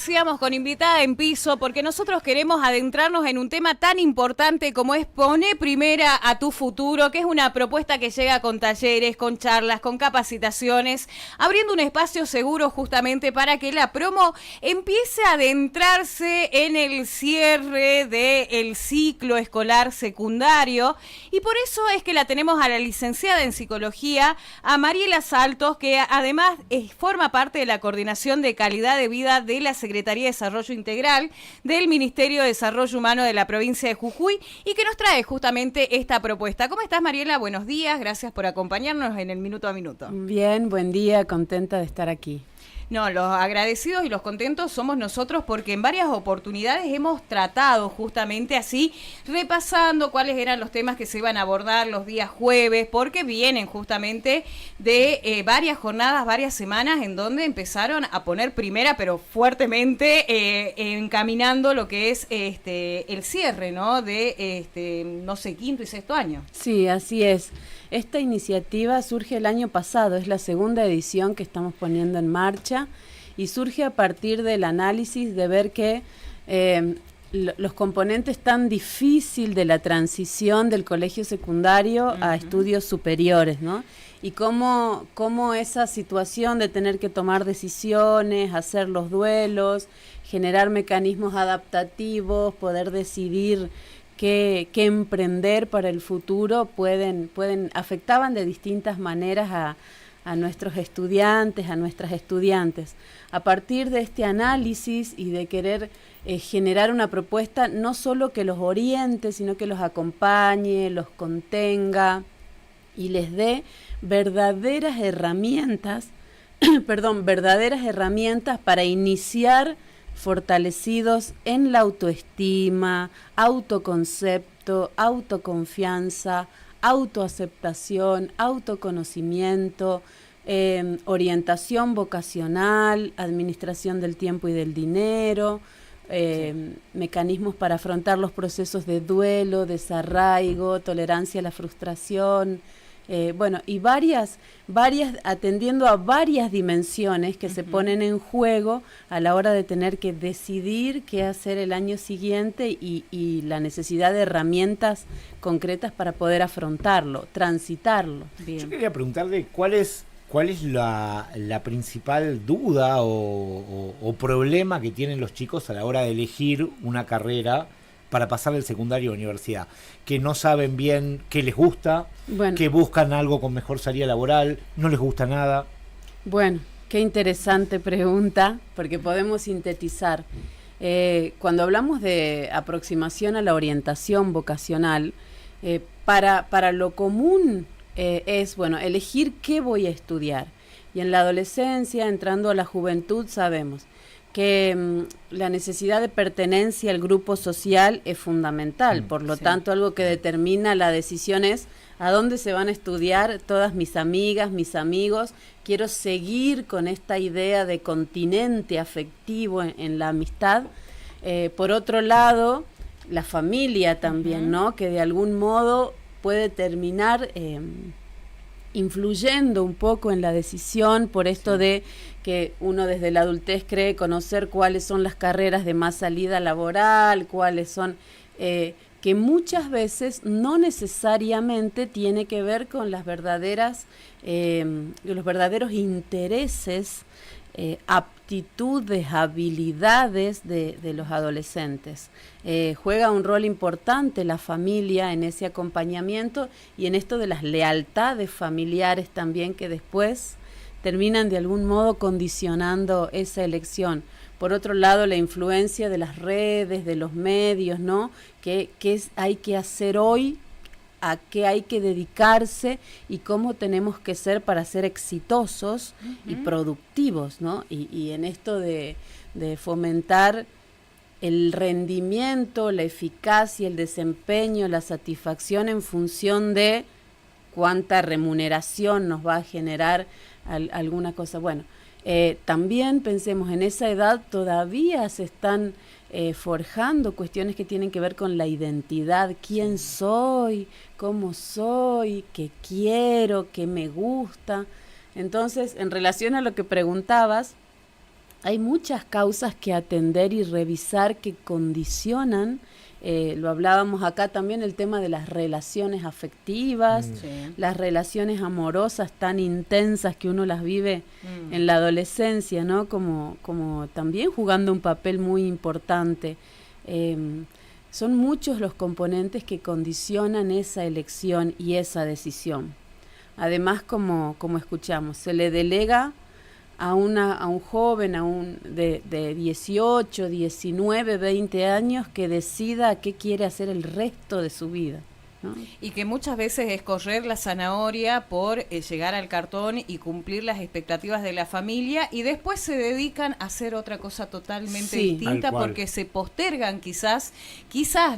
Sigamos con invitada en piso porque nosotros queremos adentrarnos en un tema tan importante como es Poné Primera a tu futuro, que es una propuesta que llega con talleres, con charlas, con capacitaciones, abriendo un espacio seguro justamente para que la promo empiece a adentrarse en el cierre del ciclo escolar secundario, y por eso es que la tenemos a la licenciada en psicología, a Mariela Saltos, que además forma parte de la coordinación de calidad de vida de la Secretaría de Desarrollo Integral del Ministerio de Desarrollo Humano de la provincia de Jujuy, y que nos trae justamente esta propuesta. ¿Cómo estás, Mariela? Buenos días, gracias por acompañarnos en el Minuto a Minuto. Bien, buen día, contenta de estar aquí. No, los agradecidos y los contentos somos nosotros porque en varias oportunidades hemos tratado justamente así, repasando cuáles eran los temas que se iban a abordar los días jueves, porque vienen justamente de varias jornadas, varias semanas en donde empezaron a poner primera, pero fuertemente, encaminando lo que es el cierre, ¿no? De, no sé, quinto y sexto año. Sí, así es. Esta iniciativa surge el año pasado, es la segunda edición que estamos poniendo en marcha y surge a partir del análisis de ver que los componentes tan difíciles de la transición del colegio secundario a estudios superiores, ¿no? Y cómo esa situación de tener que tomar decisiones, hacer los duelos, generar mecanismos adaptativos, poder decidir qué emprender para el futuro afectaban de distintas maneras a nuestros estudiantes, a nuestras estudiantes. A partir de este análisis y de querer generar una propuesta no solo que los oriente, sino que los acompañe, los contenga y les dé verdaderas herramientas, verdaderas herramientas para iniciar fortalecidos en la autoestima, autoconcepto, autoconfianza, autoaceptación, autoconocimiento, orientación vocacional, administración del tiempo y del dinero, mecanismos para afrontar los procesos de duelo, desarraigo, tolerancia a la frustración, y varias, atendiendo a varias dimensiones que se ponen en juego a la hora de tener que decidir qué hacer el año siguiente y la necesidad de herramientas concretas para poder afrontarlo, transitarlo. Bien. Yo quería preguntarle cuál es la principal duda o problema que tienen los chicos a la hora de elegir una carrera para pasar del secundario a la universidad, que no saben bien qué les gusta, que buscan algo con mejor salida laboral, no les gusta nada. Bueno, qué interesante pregunta, porque podemos sintetizar. Cuando hablamos de aproximación a la orientación vocacional, para lo común es, elegir qué voy a estudiar. Y en la adolescencia, entrando a la juventud, sabemos que la necesidad de pertenencia al grupo social es fundamental, por lo tanto algo que determina la decisión es a dónde se van a estudiar todas mis amigas, mis amigos. Quiero seguir con esta idea de continente afectivo en la amistad. Por otro lado, la familia también, ¿no? Que de algún modo puede terminar influyendo un poco en la decisión por esto de que uno desde la adultez cree conocer cuáles son las carreras de más salida laboral, cuáles son, que muchas veces no necesariamente tiene que ver con las verdaderas, los verdaderos intereses, aptitudes, habilidades de los adolescentes. Juega un rol importante la familia en ese acompañamiento y en esto de las lealtades familiares también, que después terminan de algún modo condicionando esa elección. Por otro lado, la influencia de las redes, de los medios, ¿no? ¿Qué hay que hacer hoy? ¿A qué hay que dedicarse? Y cómo tenemos que ser para ser exitosos y productivos, ¿no? Y en esto de fomentar el rendimiento, la eficacia, el desempeño, la satisfacción en función de cuánta remuneración nos va a generar alguna cosa. También pensemos, en esa edad todavía se están forjando cuestiones que tienen que ver con la identidad, quién soy, cómo soy, qué quiero, qué me gusta. Entonces, en relación a lo que preguntabas, hay muchas causas que atender y revisar que condicionan. Lo hablábamos acá también, el tema de las relaciones afectivas, las relaciones amorosas tan intensas que uno las vive en la adolescencia, ¿no? Como también jugando un papel muy importante. Son muchos los componentes que condicionan esa elección y esa decisión. Además, como escuchamos, se le delega a un joven, de 18, 19, 20 años que decida qué quiere hacer el resto de su vida, ¿no? Y que muchas veces es correr la zanahoria por llegar al cartón y cumplir las expectativas de la familia, y después se dedican a hacer otra cosa totalmente distinta porque se postergan quizás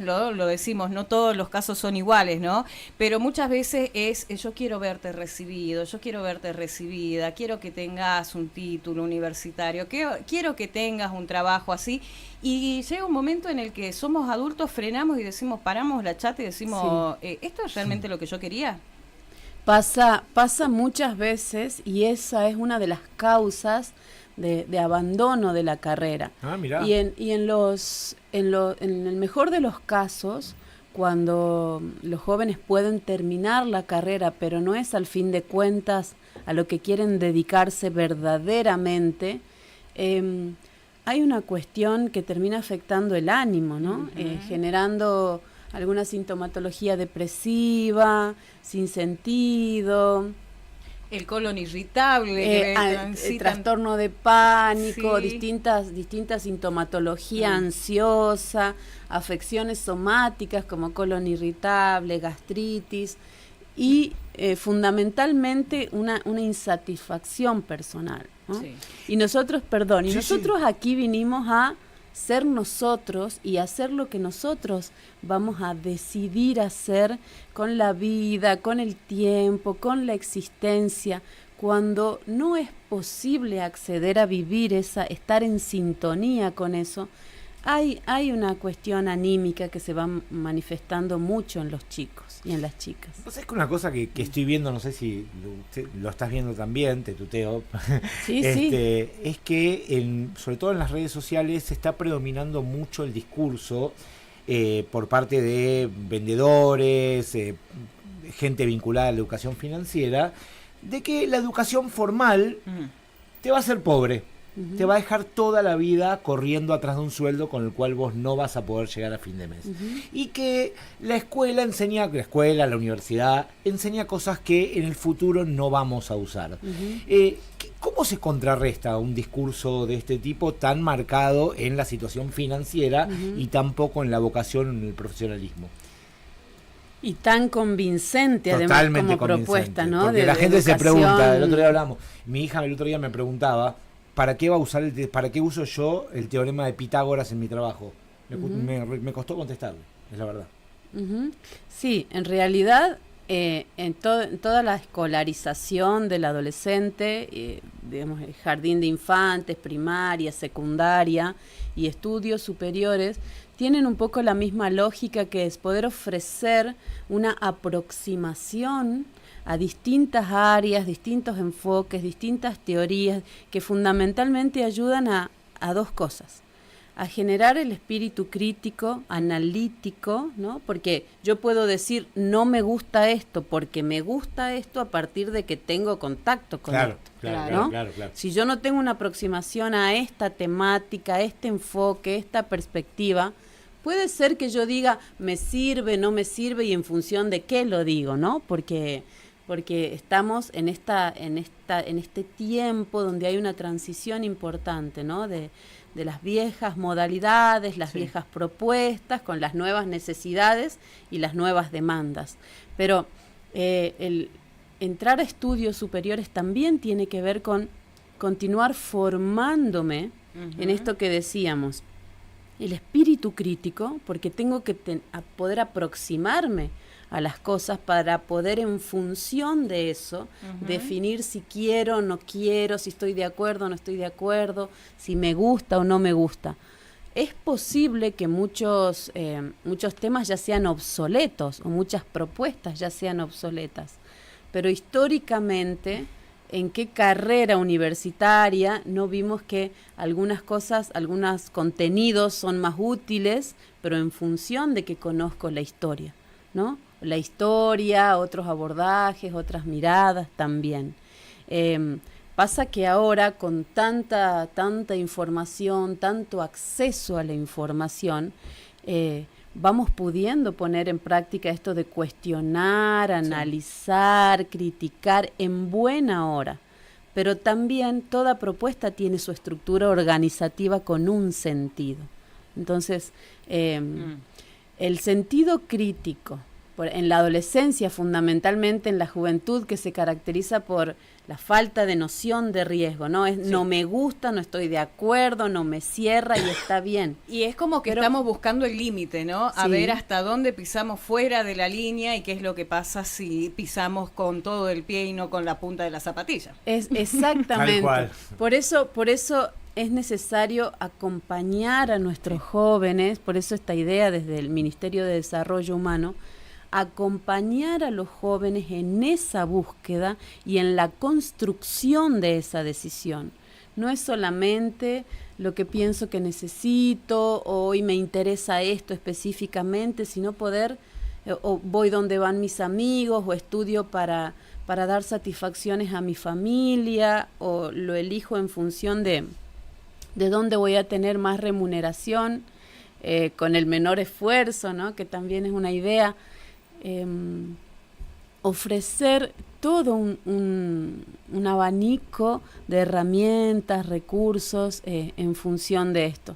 lo decimos, no todos los casos son iguales, ¿no? Pero muchas veces es yo quiero verte recibido, yo quiero verte recibida, quiero que tengas un título universitario, quiero que tengas un trabajo así. Y llega un momento en el que somos adultos, frenamos y decimos, paramos la chata y decimos, ¿esto es realmente lo que yo quería? Pasa muchas veces, y esa es una de las causas de abandono de la carrera. Mirá. Y en el mejor de los casos, cuando los jóvenes pueden terminar la carrera, pero no es al fin de cuentas a lo que quieren dedicarse verdaderamente, hay una cuestión que termina afectando el ánimo, ¿no? Generando alguna sintomatología depresiva, sin sentido. El colon irritable. El trastorno de pánico, distintas sintomatología ansiosa, afecciones somáticas como colon irritable, gastritis y fundamentalmente una insatisfacción personal, ¿no? Sí. Y nosotros aquí vinimos a ser nosotros y hacer lo que nosotros vamos a decidir hacer con la vida, con el tiempo, con la existencia. Cuando no es posible acceder a vivir estar en sintonía con eso, hay una cuestión anímica que se va manifestando mucho en los chicos y en las chicas. Pues es que una cosa que estoy viendo, no sé si lo estás viendo también, te tuteo, sí. Es que sobre todo en las redes sociales se está predominando mucho el discurso por parte de vendedores, gente vinculada a la educación financiera, de que la educación formal te va a hacer pobre. Te va a dejar toda la vida corriendo atrás de un sueldo con el cual vos no vas a poder llegar a fin de mes. Y que la la universidad, enseña cosas que en el futuro no vamos a usar. ¿Cómo se contrarresta un discurso de este tipo tan marcado en la situación financiera y tan poco en la vocación, en el profesionalismo? Y tan convincente, totalmente además, como propuesta, ¿no? Porque la gente se pregunta, el otro día hablamos, mi hija el otro día me preguntaba, ¿para qué uso yo el teorema de Pitágoras en mi trabajo? Me costó contestarle, es la verdad. Sí, en realidad, en toda la escolarización del adolescente, digamos, el jardín de infantes, primaria, secundaria y estudios superiores, tienen un poco la misma lógica, que es poder ofrecer una aproximación a distintas áreas, distintos enfoques, distintas teorías que fundamentalmente ayudan a dos cosas: a generar el espíritu crítico, analítico, ¿no? Porque yo puedo decir no me gusta esto porque me gusta esto a partir de que tengo contacto con esto. Claro. Si yo no tengo una aproximación a esta temática, a este enfoque, esta perspectiva, puede ser que yo diga me sirve, no me sirve, y en función de qué lo digo, ¿no? Porque estamos en este tiempo donde hay una transición importante, ¿no? De las viejas modalidades, las viejas propuestas, con las nuevas necesidades y las nuevas demandas. Pero el entrar a estudios superiores también tiene que ver con continuar formándome en esto que decíamos, el espíritu crítico, porque tengo que poder aproximarme a las cosas para poder, en función de eso, definir si quiero o no quiero, si estoy de acuerdo o no estoy de acuerdo, si me gusta o no me gusta. Es posible que muchos temas ya sean obsoletos, o muchas propuestas ya sean obsoletas, pero históricamente en qué carrera universitaria no vimos que algunas cosas, algunos contenidos son más útiles, pero en función de que conozco la historia, ¿no? La historia, otros abordajes, otras miradas también. Pasa que ahora con tanta información, tanto acceso a la información, vamos pudiendo poner en práctica esto de cuestionar, analizar, criticar en buena hora. Pero también toda propuesta tiene su estructura organizativa con un sentido. Entonces, el sentido crítico, en la adolescencia, fundamentalmente en la juventud, que se caracteriza por la falta de noción de riesgo, ¿no? No me gusta, no estoy de acuerdo, no me cierra y está bien. Y es como que estamos buscando el límite, ¿no? A ver hasta dónde pisamos fuera de la línea y qué es lo que pasa si pisamos con todo el pie y no con la punta de la zapatilla. Es exactamente. Tal cual. Por eso es necesario acompañar a nuestros jóvenes, por eso esta idea desde el Ministerio de Desarrollo Humano, acompañar a los jóvenes en esa búsqueda y en la construcción de esa decisión. No es solamente lo que pienso que necesito, o hoy me interesa esto específicamente, sino poder, o voy donde van mis amigos, o estudio para dar satisfacciones a mi familia, o lo elijo en función de dónde voy a tener más remuneración, con el menor esfuerzo, ¿no? Que también es una idea. Ofrecer todo un abanico de herramientas, recursos en función de esto.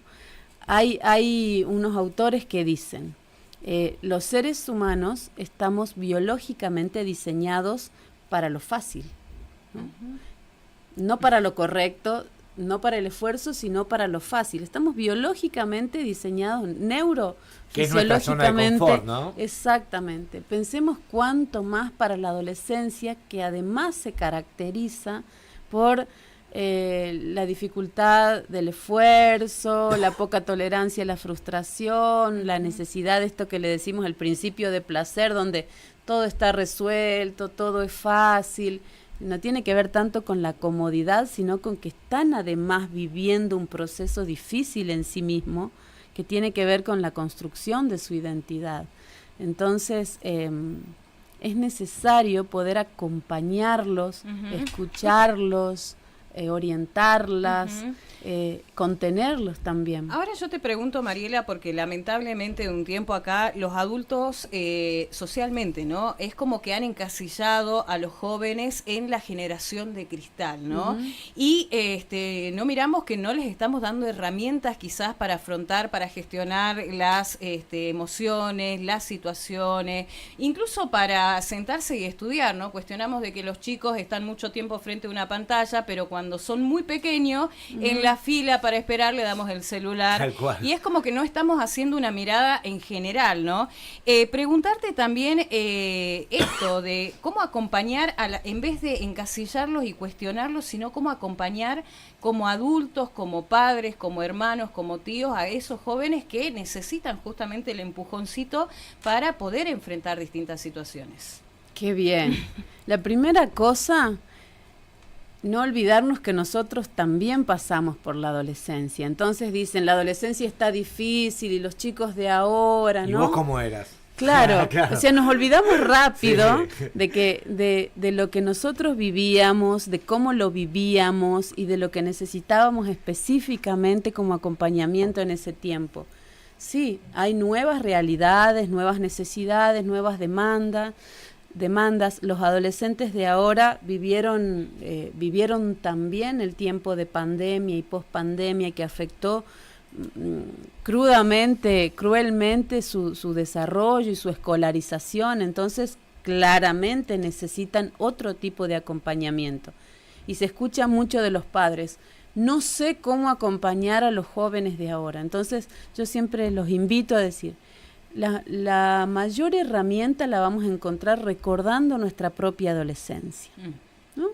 Hay unos autores que dicen, los seres humanos estamos biológicamente diseñados para lo fácil, ¿no? No para lo correcto, no para el esfuerzo, sino para lo fácil. Estamos biológicamente diseñados, que es nuestra zona de confort, ¿no? Exactamente. Pensemos cuánto más para la adolescencia, que además se caracteriza por la dificultad del esfuerzo, la poca tolerancia a la frustración, la necesidad de esto que le decimos el principio de placer, donde todo está resuelto, todo es fácil. No tiene que ver tanto con la comodidad, sino con que están además viviendo un proceso difícil en sí mismo, que tiene que ver con la construcción de su identidad. Entonces, es necesario poder acompañarlos, escucharlos, orientarlas, contenerlos también. Ahora yo te pregunto, Mariela, porque lamentablemente de un tiempo acá los adultos socialmente, ¿no? Es como que han encasillado a los jóvenes en la generación de cristal, ¿no? Y no miramos que no les estamos dando herramientas quizás para afrontar, para gestionar las emociones, las situaciones, incluso para sentarse y estudiar, ¿no? Cuestionamos de que los chicos están mucho tiempo frente a una pantalla, pero cuando son muy pequeños, en la fila para esperar le damos el celular. Tal cual. Y es como que no estamos haciendo una mirada en general, ¿no? Preguntarte también esto de cómo acompañar, en vez de encasillarlos y cuestionarlos, sino cómo acompañar como adultos, como padres, como hermanos, como tíos, a esos jóvenes que necesitan justamente el empujoncito para poder enfrentar distintas situaciones. Qué bien. La primera cosa, no olvidarnos que nosotros también pasamos por la adolescencia. Entonces dicen, la adolescencia está difícil y los chicos de ahora, ¿no? ¿Y vos cómo eras? Claro, Claro. O sea, nos olvidamos rápido Sí. de lo que nosotros vivíamos, de cómo lo vivíamos y de lo que necesitábamos específicamente como acompañamiento en ese tiempo. Sí, hay nuevas realidades, nuevas necesidades, nuevas demandas. Los adolescentes de ahora vivieron también el tiempo de pandemia y pospandemia que afectó cruelmente su desarrollo y su escolarización. Entonces claramente necesitan otro tipo de acompañamiento. Y se escucha mucho de los padres, no sé cómo acompañar a los jóvenes de ahora. Entonces yo siempre los invito a decir, la mayor herramienta la vamos a encontrar recordando nuestra propia adolescencia, ¿no?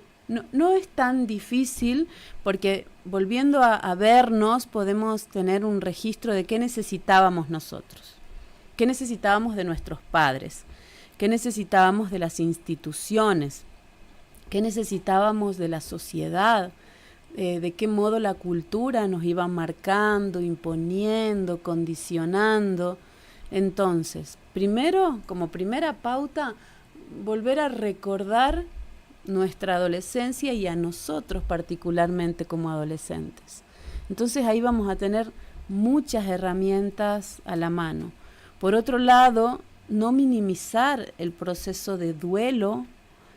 No es tan difícil, porque volviendo a vernos podemos tener un registro de qué necesitábamos nosotros, qué necesitábamos de nuestros padres, qué necesitábamos de las instituciones, qué necesitábamos de la sociedad, de qué modo la cultura nos iba marcando, imponiendo, condicionando. Entonces, primero, como primera pauta, volver a recordar nuestra adolescencia y a nosotros particularmente como adolescentes. Entonces ahí vamos a tener muchas herramientas a la mano. Por otro lado, no minimizar el proceso de duelo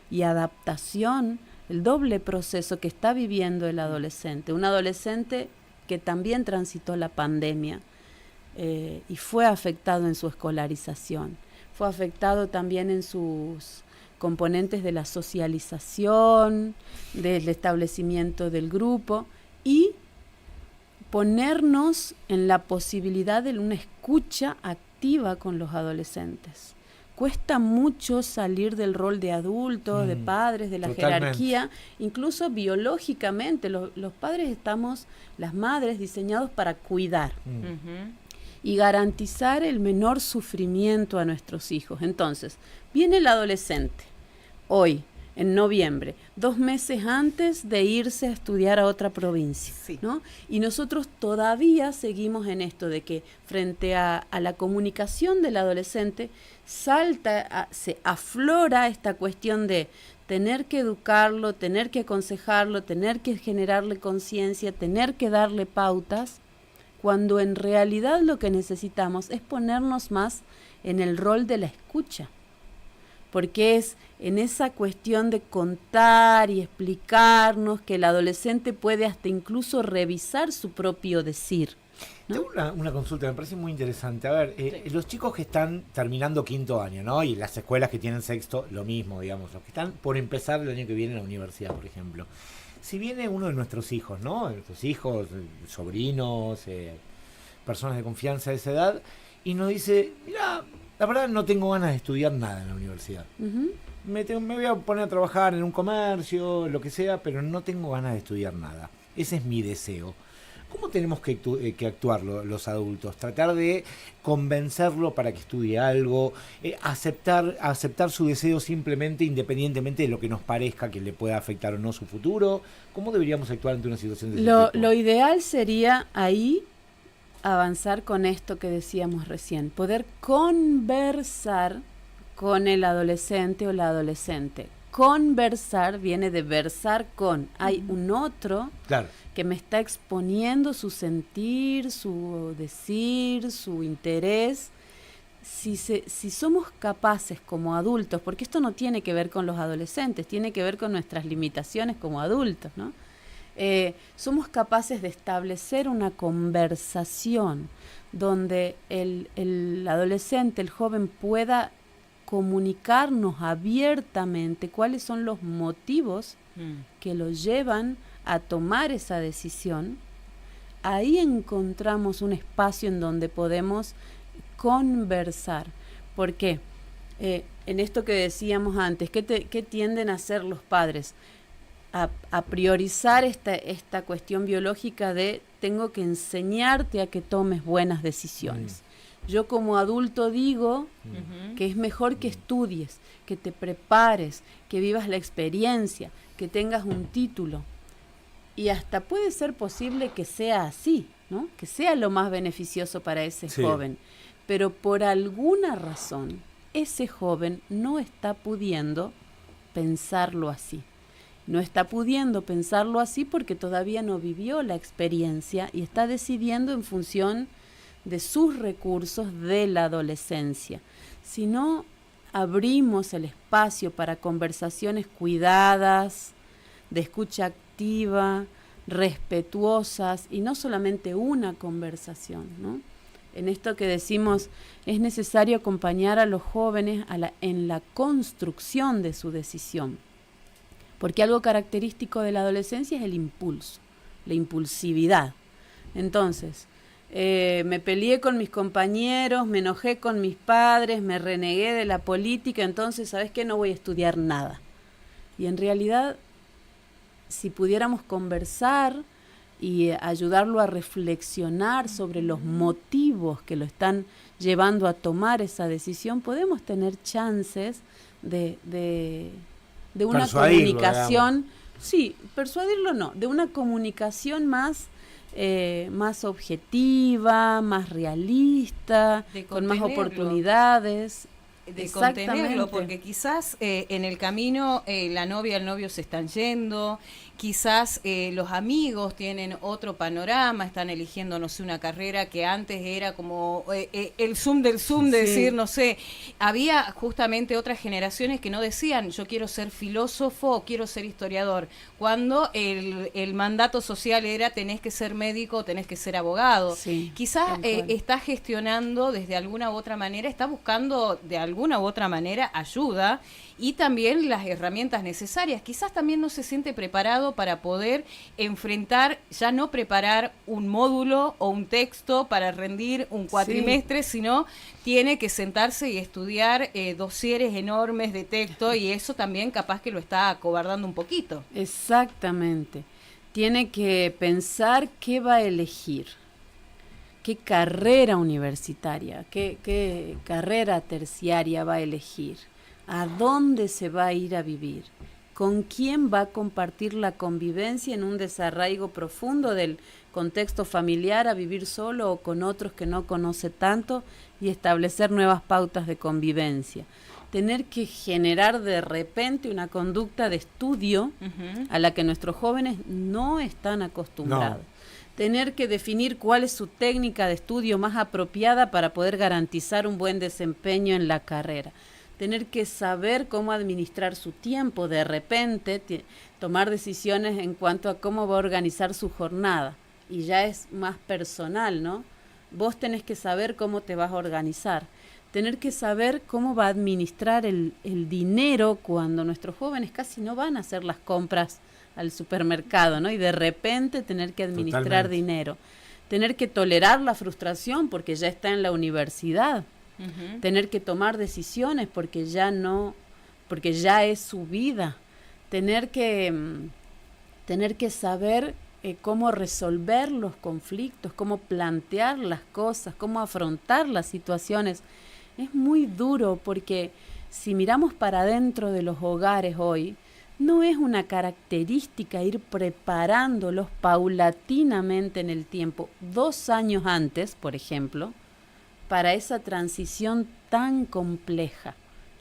y adaptación, el doble proceso que está viviendo el adolescente. Un adolescente que también transitó la pandemia y fue afectado en su escolarización, fue afectado también en sus componentes de la socialización, del establecimiento del grupo, y ponernos en la posibilidad de una escucha activa con los adolescentes. Cuesta mucho salir del rol de adultos, de padres, de la jerarquía, incluso biológicamente. Los padres estamos, las madres, diseñados para cuidar y garantizar el menor sufrimiento a nuestros hijos. Entonces, viene el adolescente, hoy, en noviembre, 2 meses antes de irse a estudiar a otra provincia, ¿no? Y nosotros todavía seguimos en esto de que frente a la comunicación del adolescente se aflora esta cuestión de tener que educarlo, tener que aconsejarlo, tener que generarle conciencia, tener que darle pautas, cuando en realidad lo que necesitamos es ponernos más en el rol de la escucha, porque es en esa cuestión de contar y explicarnos que el adolescente puede hasta incluso revisar su propio decir, ¿no? Tengo una consulta, me parece muy interesante. A ver, los chicos que están terminando 5º año, ¿no? Y las escuelas que tienen 6º, lo mismo, digamos, los que están por empezar el año que viene en la universidad, por ejemplo. Si viene uno de nuestros hijos, ¿no? Nuestros hijos, sobrinos, personas de confianza de esa edad, y nos dice, mira, la verdad no tengo ganas de estudiar nada en la universidad. Me voy a poner a trabajar en un comercio, lo que sea, pero no tengo ganas de estudiar nada. Ese es mi deseo. ¿Cómo tenemos que actuar los adultos? Tratar de convencerlo para que estudie algo, aceptar su deseo simplemente, independientemente de lo que nos parezca que le pueda afectar o no su futuro. ¿Cómo deberíamos actuar ante una situación de ese tipo? Lo ideal sería ahí avanzar con esto que decíamos recién, poder conversar con el adolescente o la adolescente. Conversar viene de versar con. Hay un otro que me está exponiendo su sentir, su decir, su interés. Si somos capaces como adultos, porque esto no tiene que ver con los adolescentes, tiene que ver con nuestras limitaciones como adultos, ¿no? Somos capaces de establecer una conversación donde el adolescente, el joven pueda comunicarnos abiertamente cuáles son los motivos que lo llevan a tomar esa decisión. Ahí encontramos un espacio en donde podemos conversar. ¿Por qué? En esto que decíamos antes, ¿qué tienden a hacer los padres? A priorizar esta cuestión biológica de tengo que enseñarte a que tomes buenas decisiones. Yo como adulto digo que es mejor que estudies, que te prepares, que vivas la experiencia, que tengas un título. Y hasta puede ser posible que sea así, ¿no? Que sea lo más beneficioso para ese joven. Pero por alguna razón, ese joven no está pudiendo pensarlo así. No está pudiendo pensarlo así porque todavía no vivió la experiencia y está decidiendo en función de sus recursos de la adolescencia. Si no abrimos el espacio para conversaciones cuidadas, de escucha activa, respetuosas, y no solamente una conversación, ¿no? En esto que decimos, es necesario acompañar a los jóvenes en la construcción de su decisión. Porque algo característico de la adolescencia es el impulso, la impulsividad. Entonces, me peleé con mis compañeros, me enojé con mis padres, me renegué de la política, entonces, ¿sabes qué? No voy a estudiar nada. Y en realidad, si pudiéramos conversar y ayudarlo a reflexionar sobre los motivos que lo están llevando a tomar esa decisión, podemos tener chances de de una Persuadirlo, comunicación, sí, persuadirlo no, de una comunicación más objetiva, más realista, con más oportunidades. De contenerlo, porque quizás en el camino la novia, el novio se están yendo, quizás los amigos tienen otro panorama, están eligiendo, no sé, una carrera que antes era como el zoom del zoom, de decir, no sé, había justamente otras generaciones que no decían, yo quiero ser filósofo o quiero ser historiador, cuando el mandato social era, tenés que ser médico, tenés que ser abogado. Sí, quizás está gestionando desde alguna u otra manera, está buscando de alguna u otra manera ayuda y también las herramientas necesarias. Quizás también no se siente preparado para poder enfrentar, ya no preparar un módulo o un texto para rendir un cuatrimestre, sino tiene que sentarse y estudiar dosieres enormes de texto, y eso también capaz que lo está acobardando un poquito. Exactamente. Tiene que pensar qué va a elegir, qué carrera universitaria, qué carrera terciaria va a elegir, a dónde se va a ir a vivir, con quién va a compartir la convivencia en un desarraigo profundo del contexto familiar, a vivir solo o con otros que no conoce tanto, y establecer nuevas pautas de convivencia. Tener que generar de repente una conducta de estudio a la que nuestros jóvenes no están acostumbrados. No. Tener que definir cuál es su técnica de estudio más apropiada para poder garantizar un buen desempeño en la carrera. Tener que saber cómo administrar su tiempo, de repente tomar decisiones en cuanto a cómo va a organizar su jornada. Y ya es más personal, ¿no? Vos tenés que saber cómo te vas a organizar. Tener que saber cómo va a administrar el dinero cuando nuestros jóvenes casi no van a hacer las compras al supermercado, ¿no? Y de repente tener que administrar dinero. Tener que tolerar la frustración porque ya está en la universidad. Tener que tomar decisiones porque ya es su vida. Tener que saber cómo resolver los conflictos, cómo plantear las cosas, cómo afrontar las situaciones. Es muy duro porque si miramos para adentro de los hogares hoy, no es una característica ir preparándolos paulatinamente en el tiempo, 2 años antes, por ejemplo, para esa transición tan compleja,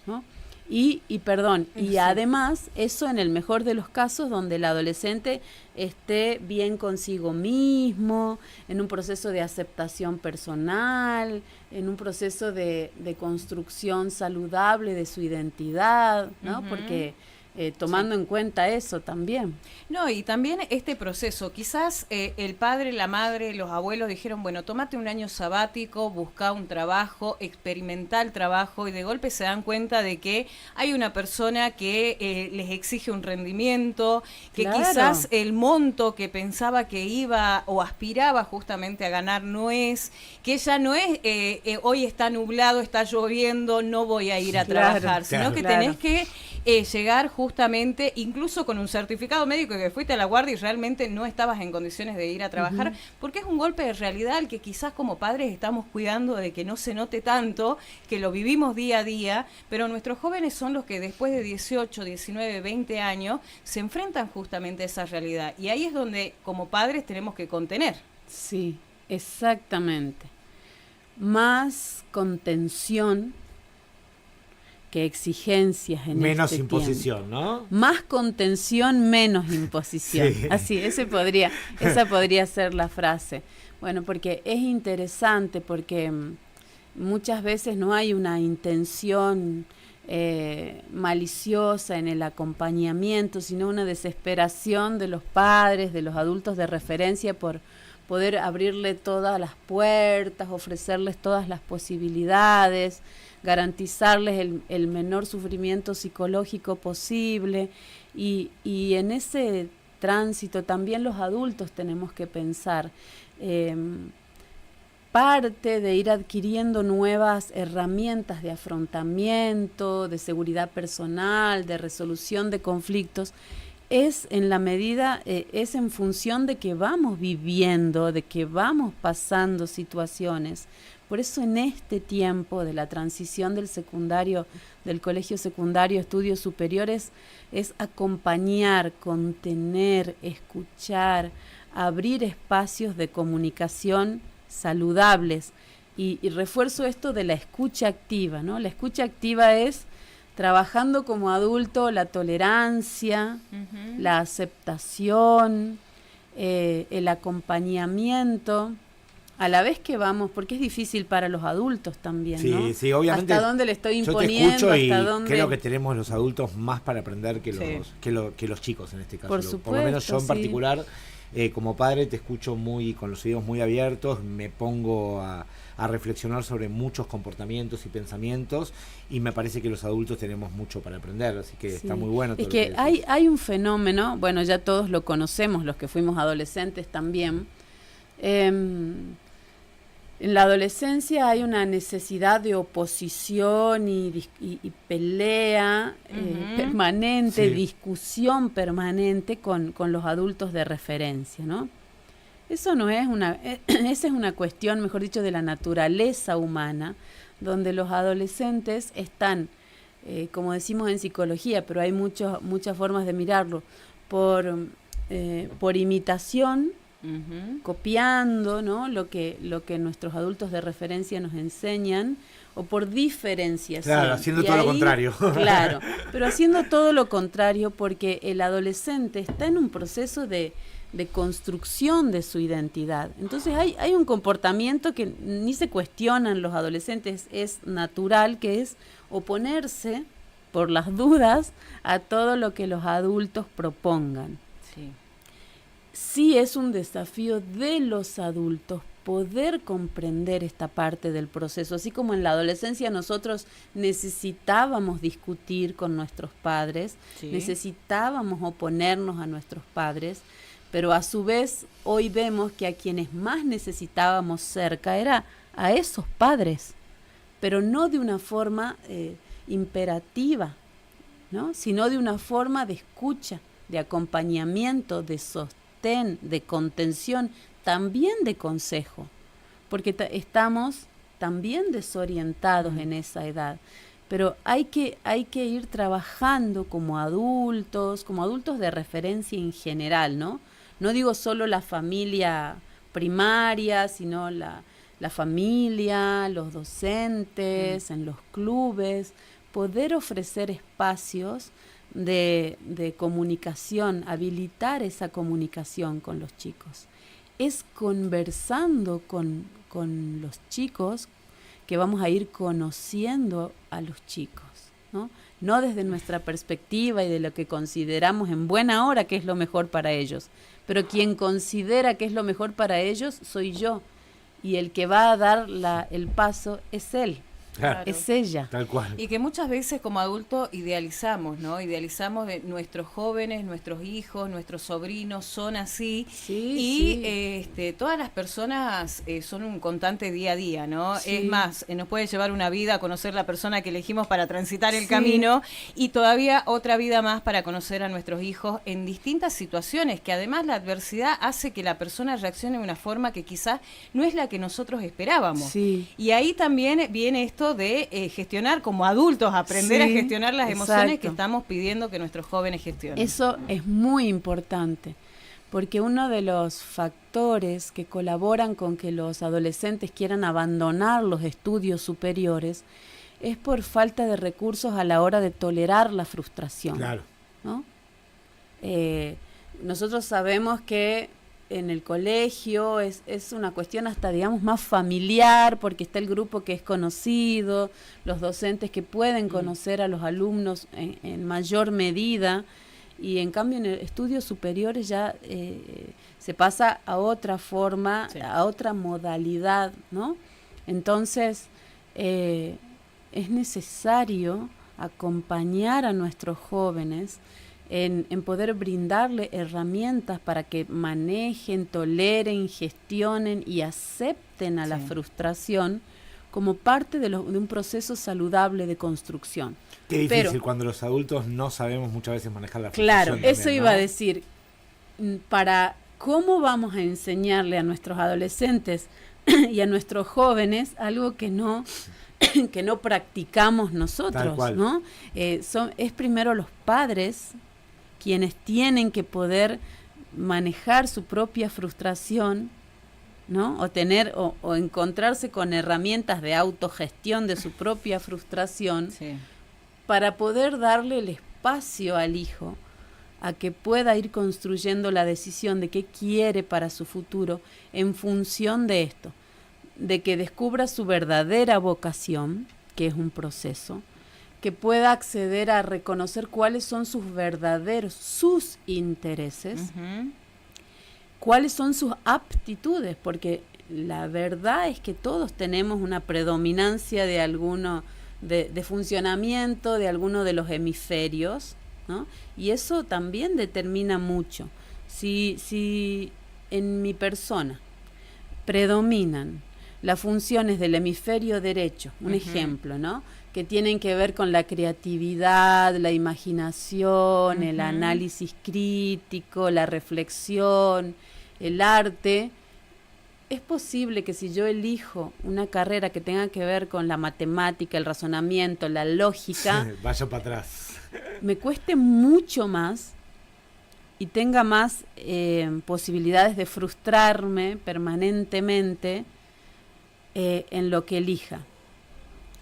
¿no? Y además, eso en el mejor de los casos, donde el adolescente esté bien consigo mismo, en un proceso de aceptación personal, en un proceso de construcción saludable de su identidad, ¿no? Porque tomando en cuenta eso también. No, y también este proceso, quizás el padre, la madre, los abuelos dijeron, bueno, tómate un año sabático, busca un trabajo, experimenta el trabajo, y de golpe se dan cuenta de que hay una persona que les exige un rendimiento, que quizás el monto que pensaba que iba o aspiraba justamente a ganar no es, que ya no es, hoy está nublado, está lloviendo, no voy a ir a trabajar, sino que tenés que llegar justamente, incluso con un certificado médico, que fuiste a la guardia y realmente no estabas en condiciones de ir a trabajar, porque es un golpe de realidad al que quizás como padres estamos cuidando de que no se note tanto, que lo vivimos día a día, pero nuestros jóvenes son los que después de 18, 19, 20 años se enfrentan justamente a esa realidad, y ahí es donde como padres tenemos que contener. Sí, exactamente. Más contención que exigencias en menos este imposición, tiempo. ¿no? Más contención, menos imposición. Sí. Así, esa podría ser la frase. Bueno, porque es interesante, porque muchas veces no hay una intención maliciosa en el acompañamiento, sino una desesperación de los padres, de los adultos de referencia por poder abrirle todas las puertas, ofrecerles todas las posibilidades, garantizarles el menor sufrimiento psicológico posible, y en ese tránsito también los adultos tenemos que pensar parte de ir adquiriendo nuevas herramientas de afrontamiento, de seguridad personal, de resolución de conflictos, es en la medida, es en función de que vamos viviendo, de que vamos pasando situaciones. Por eso en este tiempo de la transición del secundario, del colegio secundario a estudios superiores, es acompañar, contener, escuchar, abrir espacios de comunicación saludables. Y refuerzo esto de la escucha activa, ¿no? La escucha activa es trabajando como adulto la tolerancia, la aceptación, el acompañamiento, a la vez que vamos, porque es difícil para los adultos también, sí, ¿no? Sí, obviamente. ¿Hasta dónde le estoy imponiendo? Yo te escucho y ¿hasta dónde? creo que tenemos los adultos más para aprender que los chicos en este caso. Por lo menos yo en particular, como padre, te escucho con los oídos muy abiertos, me pongo a reflexionar sobre muchos comportamientos y pensamientos, y me parece que los adultos tenemos mucho para aprender, así que está muy bueno. Es que hay un fenómeno, bueno, ya todos lo conocemos, los que fuimos adolescentes también. En la adolescencia hay una necesidad de oposición y pelea permanente, discusión permanente con los adultos de referencia, ¿no? Eso no es esa es una cuestión, mejor dicho, de la naturaleza humana, donde los adolescentes están, como decimos en psicología, pero hay muchas formas de mirarlo, por imitación, copiando, ¿no? lo que nuestros adultos de referencia nos enseñan, o por diferenciación. Claro, haciendo todo lo contrario. Claro, pero haciendo todo lo contrario, porque el adolescente está en un proceso de construcción de su identidad. Entonces hay un comportamiento que ni se cuestionan los adolescentes, es natural, que es oponerse por las dudas a todo lo que los adultos propongan. Sí es un desafío de los adultos poder comprender esta parte del proceso, así como en la adolescencia nosotros necesitábamos discutir con nuestros padres, necesitábamos oponernos a nuestros padres, pero a su vez hoy vemos que a quienes más necesitábamos cerca era a esos padres, pero no de una forma imperativa, ¿no? Sino de una forma de escucha, de acompañamiento, de sostén, de contención, también de consejo, porque estamos también desorientados en esa edad. Pero hay que ir trabajando como adultos de referencia en general, ¿no? No digo solo la familia primaria, sino la familia, los docentes, en los clubes, poder ofrecer espacios de comunicación, habilitar esa comunicación con los chicos. Es conversando con los chicos que vamos a ir conociendo a los chicos, ¿no? No desde nuestra perspectiva y de lo que consideramos en buena hora que es lo mejor para ellos, pero quien considera que es lo mejor para ellos soy yo, y el que va a dar el paso es él. Claro. Es ella. Tal cual. Y que muchas veces como adultos idealizamos, ¿no? Idealizamos de nuestros jóvenes, nuestros hijos, nuestros sobrinos son así. Todas las personas son un constante día a día, ¿no? Sí. Es más, nos puede llevar una vida a conocer la persona que elegimos para transitar el camino, y todavía otra vida más para conocer a nuestros hijos en distintas situaciones, que además la adversidad hace que la persona reaccione de una forma que quizás no es la que nosotros esperábamos. Sí. Y ahí también viene esto de gestionar como adultos, aprender a gestionar las emociones que estamos pidiendo que nuestros jóvenes gestionen. Eso es muy importante, porque uno de los factores que colaboran con que los adolescentes quieran abandonar los estudios superiores es por falta de recursos a la hora de tolerar la frustración. Claro. ¿No? Nosotros sabemos que en el colegio es una cuestión hasta, digamos, más familiar, porque está el grupo que es conocido, los docentes que pueden conocer a los alumnos en mayor medida, y en cambio en estudios superiores ya se pasa a otra forma, a otra modalidad, ¿no? Entonces es necesario acompañar a nuestros jóvenes en poder brindarle herramientas para que manejen, toleren, gestionen y acepten a la frustración como parte de un proceso saludable de construcción. Qué difícil Pero, cuando los adultos no sabemos muchas veces manejar la claro, frustración eso también, iba ¿no? a decir, para cómo vamos a enseñarle a nuestros adolescentes y a nuestros jóvenes algo que no practicamos Tal nosotros, cual. ¿no? Es primero los padres quienes tienen que poder manejar su propia frustración, ¿no? O encontrarse con herramientas de autogestión de su propia frustración, Sí. para poder darle el espacio al hijo a que pueda ir construyendo la decisión de qué quiere para su futuro en función de esto, de que descubra su verdadera vocación, que es un proceso, que pueda acceder a reconocer cuáles son sus intereses, Ujú. cuáles son sus aptitudes, porque la verdad es que todos tenemos una predominancia de alguno, de funcionamiento de alguno de los hemisferios, ¿no? Y eso también determina mucho. Si en mi persona predominan las funciones del hemisferio derecho, un ejemplo, ¿no? Que tienen que ver con la creatividad, la imaginación, el análisis crítico, la reflexión, el arte. Es posible que si yo elijo una carrera que tenga que ver con la matemática, el razonamiento, la lógica, Vaya para atrás. me cueste mucho más y tenga más posibilidades de frustrarme permanentemente en lo que elija.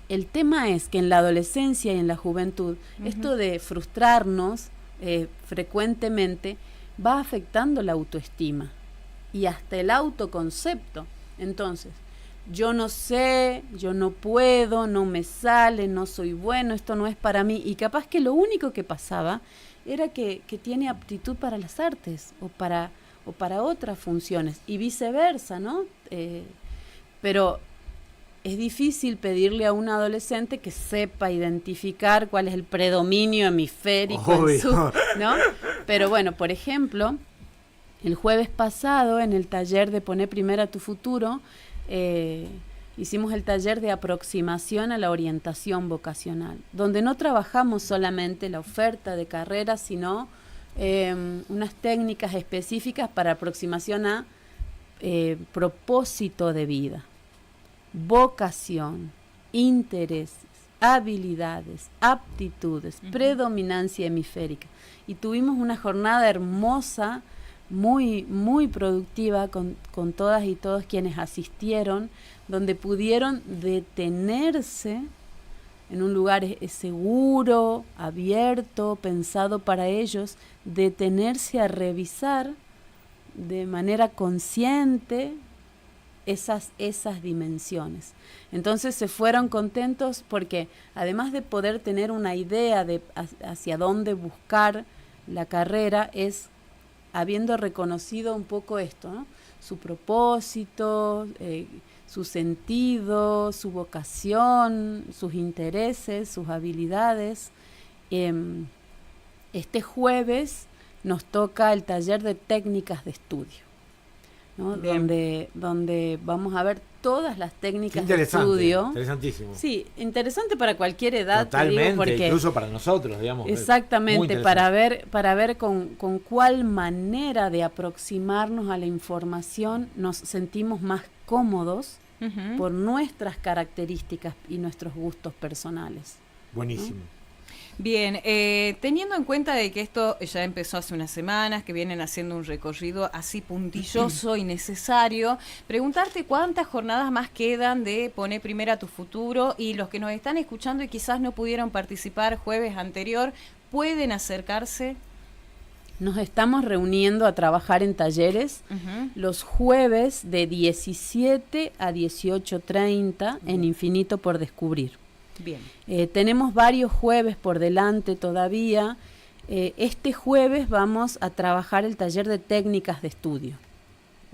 El tema es que en la adolescencia y en la juventud, esto de frustrarnos frecuentemente va afectando la autoestima y hasta el autoconcepto. Entonces, yo no sé, yo no puedo, no me sale, no soy bueno, esto no es para mí. Y capaz que lo único que pasaba era que tiene aptitud para las artes o para otras funciones y viceversa, ¿no? Pero es difícil pedirle a un adolescente que sepa identificar cuál es el predominio hemisférico en su, ¿no? Pero bueno, por ejemplo, el jueves pasado en el taller de Poné Primero a tu Futuro, hicimos el taller de aproximación a la orientación vocacional, donde no trabajamos solamente la oferta de carreras, sino unas técnicas específicas para aproximación a propósito de vida, vocación, intereses, habilidades, aptitudes, predominancia hemisférica. Y tuvimos una jornada hermosa, muy, muy productiva con todas y todos quienes asistieron, donde pudieron detenerse en un lugar seguro, abierto, pensado para ellos, detenerse a revisar de manera consciente esas dimensiones. Entonces se fueron contentos porque además de poder tener una idea de hacia dónde buscar la carrera, es habiendo reconocido un poco esto, ¿no? Su propósito, su sentido, su vocación, sus intereses, sus habilidades. Este jueves nos toca el taller de técnicas de estudio, ¿no? Donde vamos a ver todas las técnicas de estudio. Interesantísimo. Sí, interesante para cualquier edad. Totalmente, te digo, porque incluso para nosotros, digamos. exactamente, para ver con cuál manera de aproximarnos a la información nos sentimos más cómodos por nuestras características y nuestros gustos personales. Buenísimo. ¿No? Bien, teniendo en cuenta de que esto ya empezó hace unas semanas, que vienen haciendo un recorrido así puntilloso y necesario, preguntarte cuántas jornadas más quedan de Poné Primero a tu Futuro, y los que nos están escuchando y quizás no pudieron participar jueves anterior, ¿pueden acercarse? Nos estamos reuniendo a trabajar en talleres los jueves de 17 a 18:30 en Infinito por Descubrir. Bien. Tenemos varios jueves por delante todavía. Este jueves vamos a trabajar el taller de técnicas de estudio.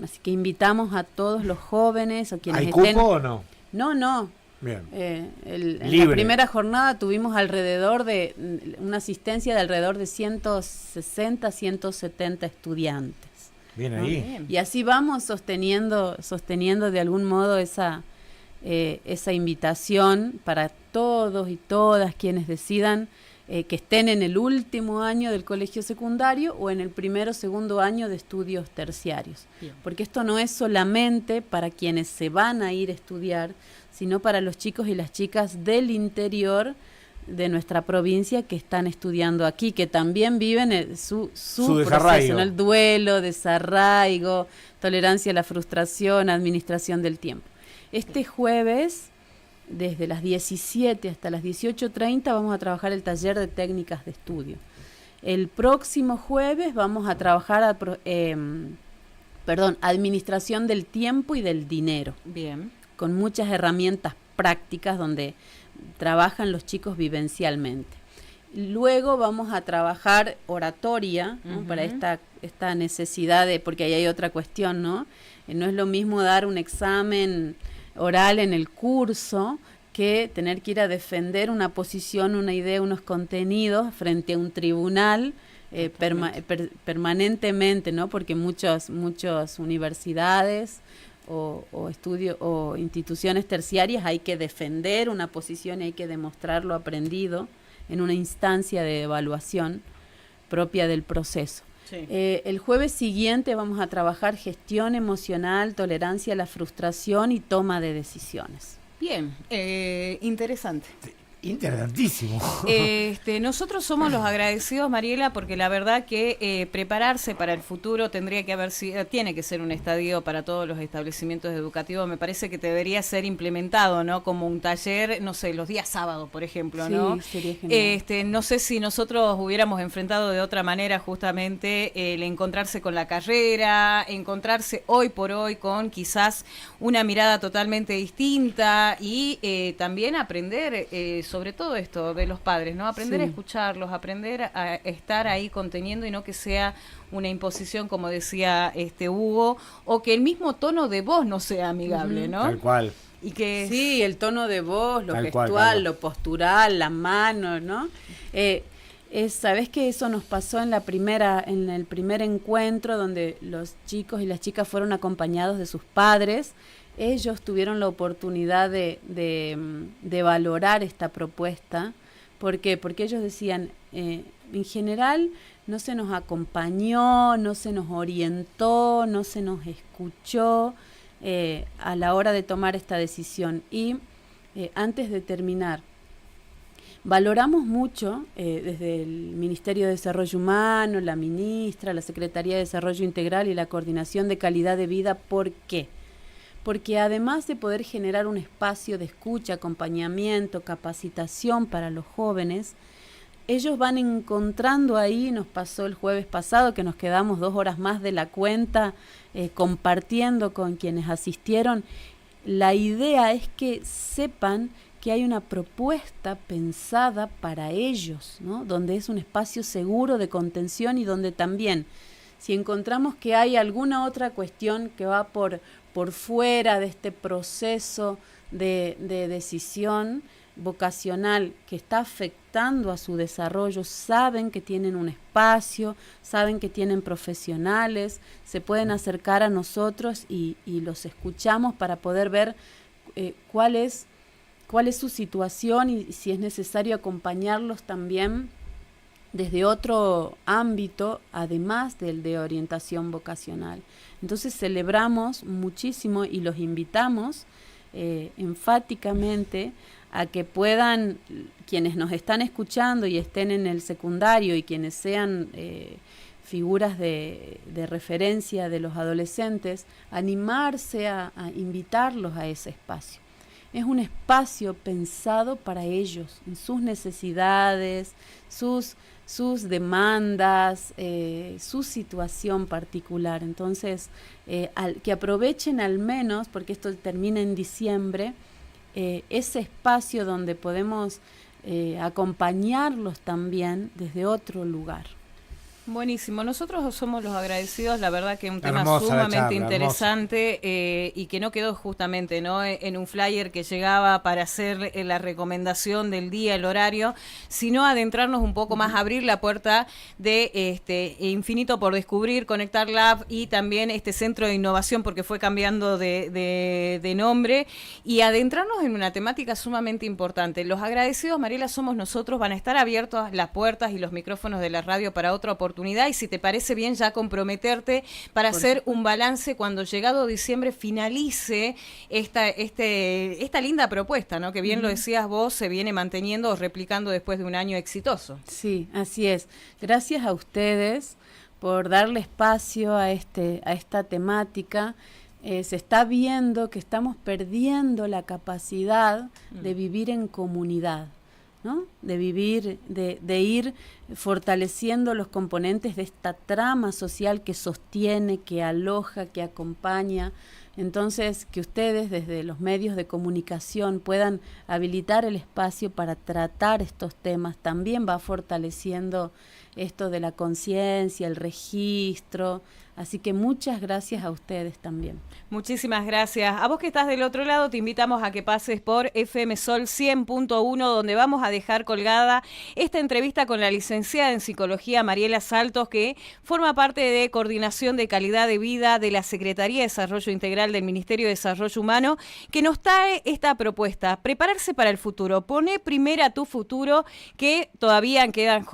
Así que invitamos a todos los jóvenes o quienes ¿Hay estén... cupo o no? No. Bien. En la primera jornada tuvimos alrededor de una asistencia de alrededor de 160, 170 estudiantes. Bien ¿no? ahí. Y así vamos sosteniendo de algún modo esa esa invitación para todos y todas quienes decidan que estén en el último año del colegio secundario o en el primero o segundo año de estudios terciarios. Bien. Porque esto no es solamente para quienes se van a ir a estudiar, sino para los chicos y las chicas del interior de nuestra provincia que están estudiando aquí, que también viven su proceso, ¿no? El duelo, desarraigo, tolerancia a la frustración, administración del tiempo. Este jueves, desde las 17 hasta las 18:30, vamos a trabajar el taller de técnicas de estudio. El próximo jueves vamos a trabajar administración del tiempo y del dinero. Bien. Con muchas herramientas prácticas donde trabajan los chicos vivencialmente. Luego vamos a trabajar oratoria, ¿no? Para esta necesidad porque ahí hay otra cuestión, ¿no? No es lo mismo dar un examen oral en el curso que tener que ir a defender una posición, una idea, unos contenidos frente a un tribunal permanentemente, ¿no? Porque muchas universidades o estudios o instituciones terciarias hay que defender una posición y hay que demostrar lo aprendido en una instancia de evaluación propia del proceso. Sí. El jueves siguiente vamos a trabajar gestión emocional, tolerancia a la frustración y toma de decisiones. Bien, interesante. Interesantísimo. Nosotros somos los agradecidos, Mariela, porque la verdad que prepararse para el futuro tiene que ser un estadio para todos los establecimientos educativos. Me parece que debería ser implementado, ¿no? Como un taller, no sé, los días sábados, por ejemplo, sí, ¿no? Sería genial. No sé si nosotros hubiéramos enfrentado de otra manera justamente el encontrarse con la carrera, encontrarse hoy por hoy con quizás una mirada totalmente distinta y también aprender sobre todo esto de los padres, ¿no? Aprender a escucharlos, aprender a estar ahí conteniendo y no que sea una imposición, como decía Hugo, o que el mismo tono de voz no sea amigable, ¿no? Tal cual. Y que sí, el tono de voz, lo gestual, lo postural, la mano, ¿no? Sabés que eso nos pasó en el primer encuentro donde los chicos y las chicas fueron acompañados de sus padres. Ellos tuvieron la oportunidad de valorar esta propuesta. ¿Por qué? Porque ellos decían, en general no se nos acompañó, no se nos orientó, no se nos escuchó a la hora de tomar esta decisión. Y antes de terminar, valoramos mucho desde el Ministerio de Desarrollo Humano, la ministra, la Secretaría de Desarrollo Integral y la Coordinación de Calidad de Vida. ¿Por qué? Porque además de poder generar un espacio de escucha, acompañamiento, capacitación para los jóvenes, ellos van encontrando ahí, nos pasó el jueves pasado que nos quedamos 2 horas más de la cuenta compartiendo con quienes asistieron. La idea es que sepan que hay una propuesta pensada para ellos, ¿no? Donde es un espacio seguro de contención y donde también, si encontramos que hay alguna otra cuestión que va por fuera de este proceso de decisión vocacional que está afectando a su desarrollo, saben que tienen un espacio, saben que tienen profesionales, se pueden acercar a nosotros y los escuchamos para poder ver cuál es su situación y si es necesario acompañarlos también desde otro ámbito, además del de orientación vocacional. Entonces celebramos muchísimo y los invitamos enfáticamente a que puedan, quienes nos están escuchando y estén en el secundario y quienes sean figuras de referencia de los adolescentes, animarse a invitarlos a ese espacio. Es un espacio pensado para ellos, en sus necesidades, sus demandas, su situación particular. Entonces, que aprovechen al menos, porque esto termina en diciembre, ese espacio donde podemos acompañarlos también desde otro lugar. Buenísimo, nosotros somos los agradecidos, la verdad que un tema Hermosa la sumamente charla, interesante y que no quedó justamente ¿no? en un flyer que llegaba para hacer la recomendación del día, el horario, sino adentrarnos un poco más, abrir la puerta de Infinito por Descubrir, Conectar Lab y también este centro de innovación porque fue cambiando de nombre y adentrarnos en una temática sumamente importante. Los agradecidos, Mariela, somos nosotros, van a estar abiertas las puertas y los micrófonos de la radio para otra oportunidad y si te parece bien ya comprometerte para hacer un balance cuando llegado diciembre finalice esta linda propuesta, ¿no? Que bien lo decías vos, se viene manteniendo o replicando después de un año exitoso. Sí, así es. Gracias a ustedes por darle espacio a esta temática. Se está viendo que estamos perdiendo la capacidad de vivir en comunidad, ¿no? De vivir, de ir fortaleciendo los componentes de esta trama social que sostiene, que aloja, que acompaña. Entonces, que ustedes desde los medios de comunicación puedan habilitar el espacio para tratar estos temas, también va fortaleciendo esto de la conciencia, el registro. Así que muchas gracias a ustedes también. Muchísimas gracias. A vos que estás del otro lado, te invitamos a que pases por FM Sol 100.1, donde vamos a dejar colgada esta entrevista con la licenciada en Psicología Mariela Saltos, que forma parte de Coordinación de Calidad de Vida de la Secretaría de Desarrollo Integral del Ministerio de Desarrollo Humano, que nos trae esta propuesta, prepararse para el futuro. Poné primero a tu futuro, que todavía quedan jornadas